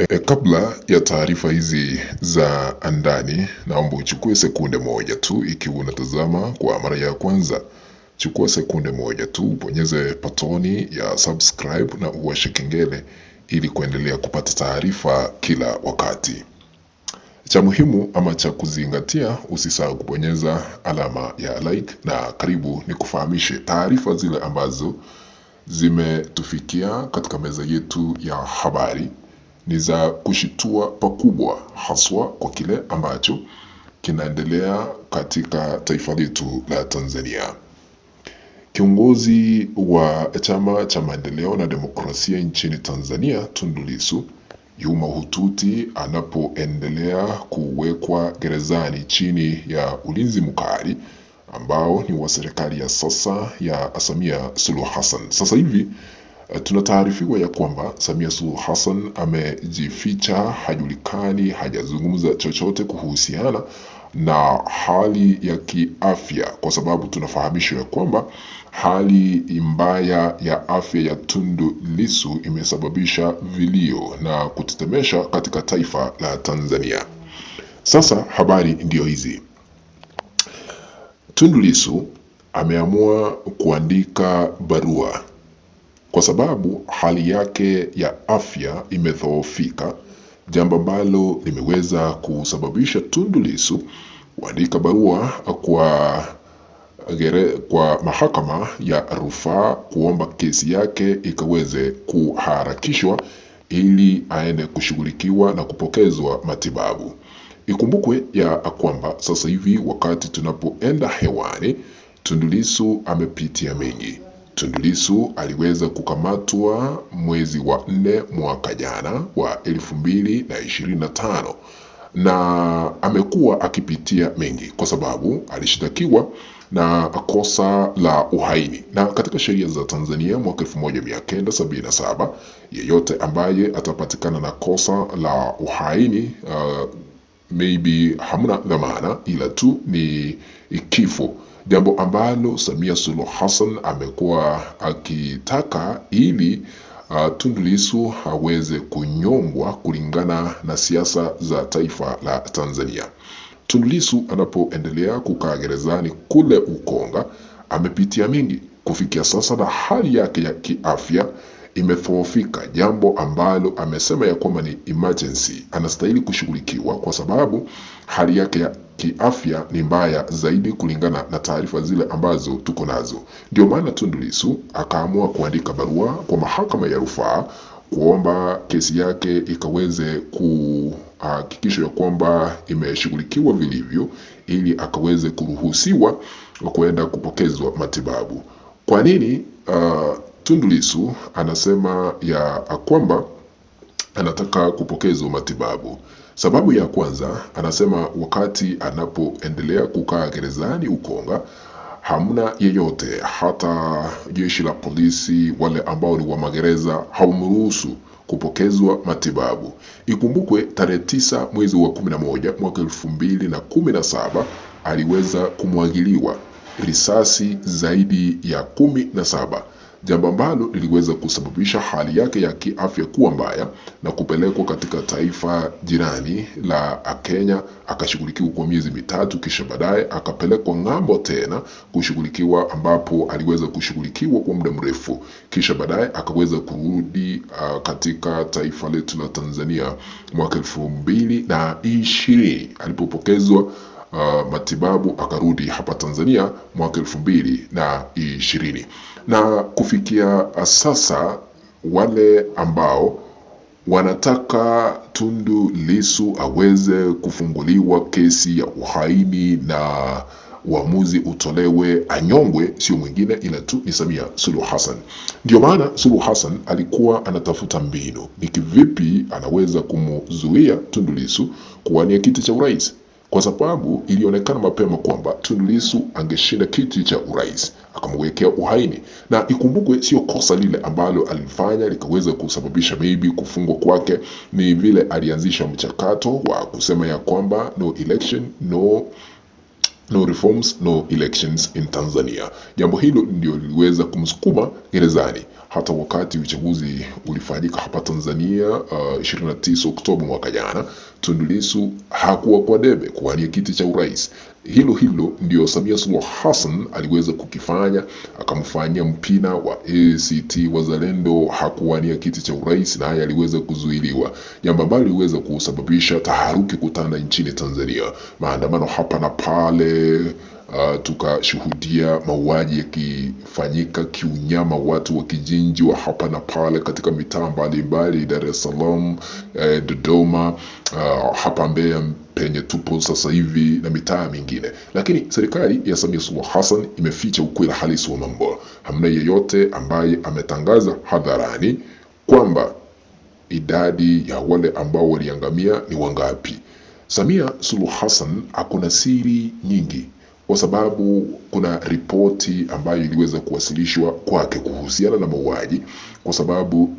Kabla ya taarifa hizi za ndani, naomba uchukue sekunde moja tu. Ikiwa unatazama kwa mara ya kwanza, chukua sekunde moja tu, bonyeze patoni ya subscribe na uwashe kengele ili kuendelea kupata taarifa kila wakati. Cha muhimu ama cha kuzingatia, usisahau kubonyeza alama ya like, na karibu ni kufahamishe taarifa zile ambazo zimetufikia katika meza yetu ya habari ni za kushitua pakubwa, haswa kwa kile ambacho kinaendelea katika taifa letu la Tanzania. Kiongozi wa Chama cha Maendeleo na Demokrasia nchini Tanzania, Tundu Lissu, yu mahututi anapoendelea kuwekwa gerezani chini ya ulinzi mkali ambao ni wa serikali ya sasa ya Samia Suluhu Hassan. Sasa hivi tunataarifiwa ya kwamba Samia Suluhu Hassan amejificha, hajulikani, hajazungumza chochote kuhusiana na hali ya kiafya, kwa sababu tunafahamishwa ya kwamba hali mbaya ya afya ya Tundu Lissu imesababisha vilio na kutetemesha katika taifa la Tanzania. Sasa habari ndiyo hizi. Tundu Lissu ameamua kuandika barua kwa sababu hali yake ya afya imedhoofika, jambo ambalo limeweza kusababisha Tundu Lissu kuandika barua kwa mahakama ya rufaa kuomba kesi yake ikaweze kuharakishwa ili aende kushughulikiwa na kupokezwa matibabu. Ikumbukwe ya kwamba sasa hivi wakati tunapoenda hewani, Tundu Lissu amepitia mengi. Tundu Lissu aliweza kukamatwa mwezi wa 4 mwaka jana wa 2025 na amekuwa akipitia mengi kwa sababu alishtakiwa na kosa la uhaini, na katika sheria za Tanzania mwaka 1977 yeyote ambaye atapatikana na kosa la uhaini maybe hamna dhamana ila tu ni kifo, jambo ambalo Samia Suluhu Hassan amekuwa akitaka ili Tundu Lissu aweze kunyongwa kulingana na siasa za taifa la Tanzania. Tundu Lissu anapoendelea kukaa gerezani kule Ukonga amepitia mengi kufikia sasa, na hali yake ya kiafya imedhoofika, jambo ambalo amesema ya kwamba ni emergency, anastahili kushughulikiwa kwa sababu hali yake ya kiafya ni mbaya zaidi kulingana na taarifa zile ambazo tuko nazo. Ndio maana Tundu Lissu akaamua kuandika barua kwa mahakama ya rufaa kuomba kesi yake ikaweze kuhakikishwa kwamba imeshughulikiwa vilivyo ili akaweze kuruhusiwa kuenda kupokezwa matibabu. Kwa nini Tundu Lissu anasema ya kwamba anataka kupokezwa matibabu? Sababu ya kwanza, anasema wakati anapoendelea kukaa gerezani Ukonga hamna yeyote, hata jeshi la polisi wale ambao ni wa magereza haumruhusu kupokezwa matibabu. Ikumbukwe tarehe 9 mwezi wa 11 mwaka 2017 aliweza kumwagiliwa risasi zaidi ya 17, jambo ambalo liliweza kusababisha hali yake ya kiafya kuwa mbaya na kupelekwa katika taifa jirani la Kenya, akashughulikiwa kwa miezi 3, kisha baadaye akapelekwa ng'ambo tena kushughulikiwa, ambapo aliweza kushughulikiwa kwa muda mrefu, kisha baadaye akaweza kurudi katika taifa letu la Tanzania mwaka 2020 alipopokezwa matibabu, akarudi hapa Tanzania mwaka 2020. Na kufikia sasa wale ambao wanataka Tundu Lissu aweze kufunguliwa kesi ya uhaini na uamuzi utolewe anyongwe, sio mwingine ila tu ni Samia Suluhu Hassan. Ndio maana Suluhu Hassan alikuwa anatafuta mbinu ni kivipi anaweza kumzuia Tundu Lissu kuwania kiti cha urais, kwa sababu ilionekana mapema kwamba Tundu Lissu angeshinda kiti cha urais akamwekea uhaini, na ikumbukwe sio kosa lile ambalo alifanya likaweza kusababisha maybe kufungwa kwake, ni vile alianzisha mchakato wa kusema ya kwamba no election no no reforms, no elections in Tanzania. Jambo hilo ndio liliweza kumsukuma gerezani. Hata wakati uchaguzi ulifanyika hapa Tanzania 29 Oktoba mwaka jana, Tundu Lissu hakuwa kwa debe kuwania kiti cha urais. Hilo ndio Samia Suluhu Hassan aliweza kukifanya, akamfanyia mpina wa ACT Wazalendo, hakuwania kiti cha urais na haya aliweza kuzuiliwa. Jambo ambalo liweza kusababisha taharuki kutanda nchini Tanzania. Maandamano hapa na pale, tukashuhudia mauaji yakifanyika kiunyama, watu wakichinjwa hapa na pale katika mitaa mbalimbali, Dar es Salaam, Dodoma, hapa Mbeya penye tupo sasa hivi na mitaa mingine. Lakini serikali ya Samia Suluhu Hassan imeficha ukweli halisi wa mambo. Hamna yeyote ambaye ametangaza hadharani kwamba idadi ya wale ambao waliangamia ni wangapi. Samia Suluhu Hassan akona siri nyingi, kwa sababu kuna ripoti ambayo iliweza kuwasilishwa kwake kuhusiana na mauaji, kwa sababu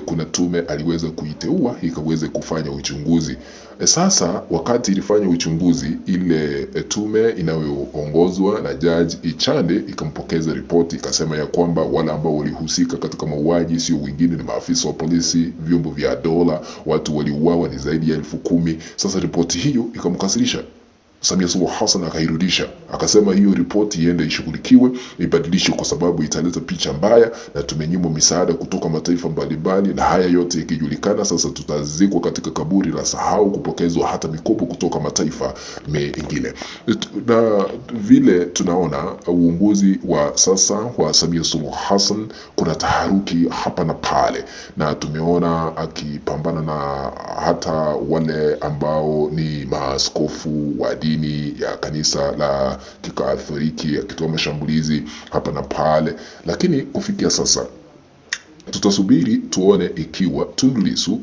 kuna tume aliweza kuiteua ikaweze kufanya uchunguzi. Sasa wakati ilifanya uchunguzi, ile tume inayoongozwa na Judge Ichande ikampokeza ripoti, ikasema ya kwamba wale ambao walihusika katika mauaji sio wengine ni maafisa wa polisi, vyombo vya dola, watu waliuawa ni zaidi ya 10,000. Sasa ripoti hiyo ikamkasirisha Samia Suluhu Hassan, akairudisha, akasema hiyo ripoti iende ishughulikiwe, ibadilishwe kwa sababu italeta picha mbaya na tumenyimwa misaada kutoka mataifa mbalimbali, na haya yote ikijulikana sasa tutazikwa katika kaburi la sahau, kupokezwa hata mikopo kutoka mataifa mengine. Na vile tunaona uongozi wa sasa wa Samia Suluhu Hassan kuna taharuki hapa na pale, na tumeona akipambana na hata wale ambao ni maaskofu wa dini ya kanisa la Kikatoliki, akitoa mashambulizi hapa na pale. Lakini kufikia sasa tutasubiri tuone ikiwa Tundu Lissu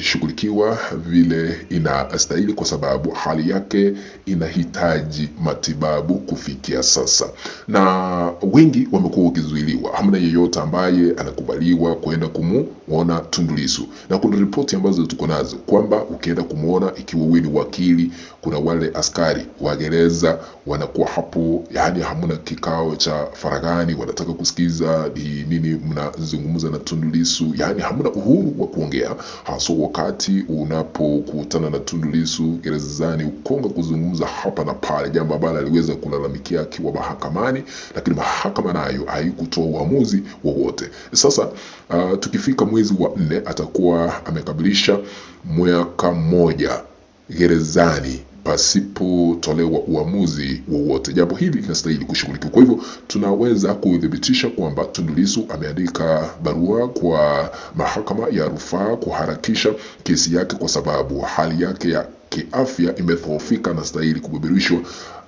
shughulikiwa vile inastahili, kwa sababu hali yake inahitaji matibabu kufikia sasa, na wengi wamekuwa wakizuiliwa. Hamna yeyote ambaye anakubaliwa kwenda kumuona Tundu Lissu, na kuna ripoti ambazo tuko nazo kwamba ukienda kumuona, ikiwa wewe ni wakili, kuna wale askari wa gereza wanakuwa hapo, yani hamna kikao cha faragani, wanataka kusikiza ni nini mnazungumza na Tundu Lissu, yani hamna uhuru wa kuongea, hasa wakati unapokutana na Tundu Lissu gerezani, ukonga kuzungumza hapa na pale, jambo ambalo aliweza kulalamikia akiwa mahakamani, lakini mahakama nayo haikutoa uamuzi wowote. Sasa tukifika mwezi wa 4 atakuwa amekamilisha mwaka mmoja gerezani pasipo tolewa uamuzi wowote. Jambo hili linastahili kushughulikiwa. Kwa hivyo tunaweza kudhibitisha kwamba Tundu Lissu ameandika barua kwa mahakama ya rufaa kuharakisha kesi yake, kwa sababu hali yake ya kiafya imedhoofika na stahili kubeberishwa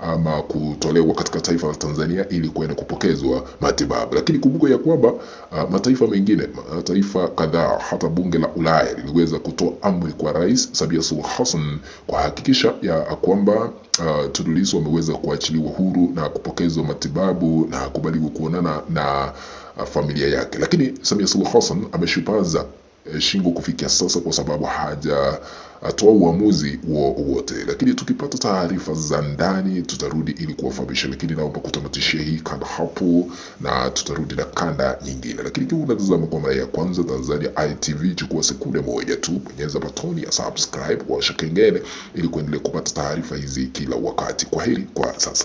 ama kutolewa katika taifa la Tanzania ili kwenda kupokezwa matibabu. Lakini kumbuka ya kwamba mataifa mengine, mataifa kadhaa, hata bunge la Ulaya liliweza kutoa amri kwa Rais Samia Suluhu Hassan kuhakikisha ya kwamba Tundu Lissu ameweza kuachiliwa huru na kupokezwa matibabu na kubaliwa kuonana na familia yake. Lakini Samia Suluhu Hassan ameshupaza shingo kufikia sasa, kwa sababu hajatoa uamuzi wowote. Lakini tukipata taarifa za ndani tutarudi ili kuwafahamisha. Lakini naomba kutamatishia hii kanda hapo, na tutarudi na kanda nyingine. Lakini kama unatazama kwa mara ya kwanza Tanzania ITV, chukua sekunde moja tu, bonyeza batoni ya subscribe, washa kengele ili kuendelea kupata taarifa hizi kila wakati. Kwaheri kwa sasa.